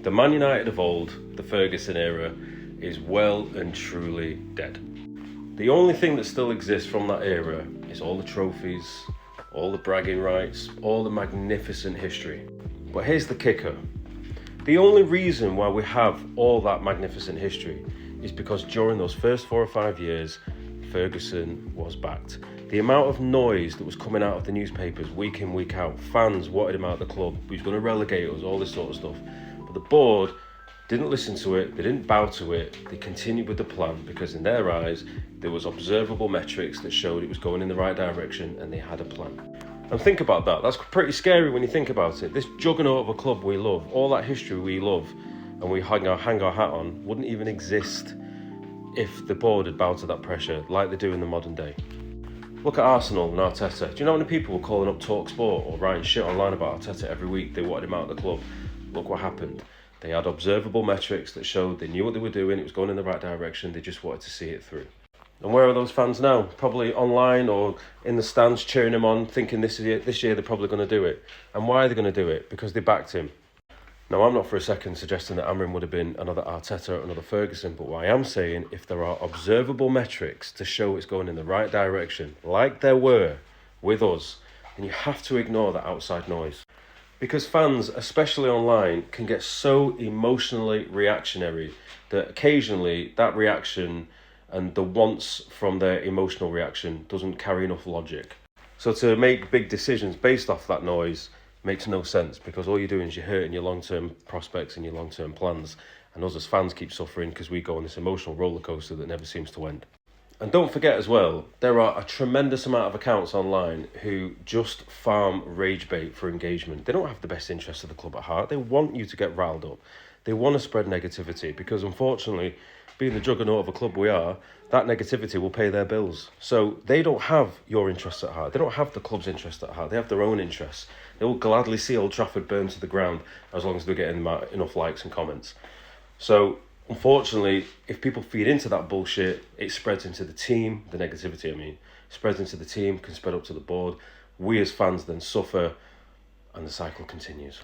The Man United of old, the Ferguson era, is well and truly dead. The only thing that still exists from that era is all the trophies, all the bragging rights, all the magnificent history. But here's the kicker. The only reason why we have all that magnificent history is because during those first 4 or 5 years, Ferguson was backed. The amount of noise that was coming out of the newspapers week in, week out, fans wanted him out of the club, he was going to relegate us, all this sort of stuff. But the board didn't listen to it, they didn't bow to it, they continued with the plan because in their eyes, there was observable metrics that showed it was going in the right direction and they had a plan. And think about that, that's pretty scary when you think about it. This juggernaut of a club we love, all that history we love and we hang our hat on, wouldn't even exist if the board had bowed to that pressure like they do in the modern day. Look at Arsenal and Arteta. Do you know how many people were calling up TalkSport or writing shit online about Arteta every week? They wanted him out of the club. Look what happened. They had observable metrics that showed they knew what they were doing, it was going in the right direction, they just wanted to see it through. And where are those fans now? Probably online or in the stands cheering him on, thinking this year they're probably going to do it. And why are they going to do it? Because they backed him. Now, I'm not for a second suggesting that Amorim would have been another Arteta or another Ferguson, but what I am saying, if there are observable metrics to show it's going in the right direction, like there were with us, then you have to ignore that outside noise. Because fans, especially online, can get so emotionally reactionary that occasionally that reaction and the wants from their emotional reaction doesn't carry enough logic. So to make big decisions based off that noise makes no sense because all you're doing is you're hurting your long-term prospects and your long-term plans. And us as fans keep suffering because we go on this emotional roller coaster that never seems to end. And don't forget as well, there are a tremendous amount of accounts online who just farm rage bait for engagement. They don't have the best interests of the club at heart. They want you to get riled up. They want to spread negativity because unfortunately, being the juggernaut of a club we are, that negativity will pay their bills. So they don't have your interests at heart. They don't have the club's interests at heart. They have their own interests. They will gladly see Old Trafford burned to the ground as long as they're getting enough likes and comments. So unfortunately, if people feed into that bullshit, it spreads into the team, the negativity, spreads into the team, can spread up to the board. We as fans then suffer, and the cycle continues.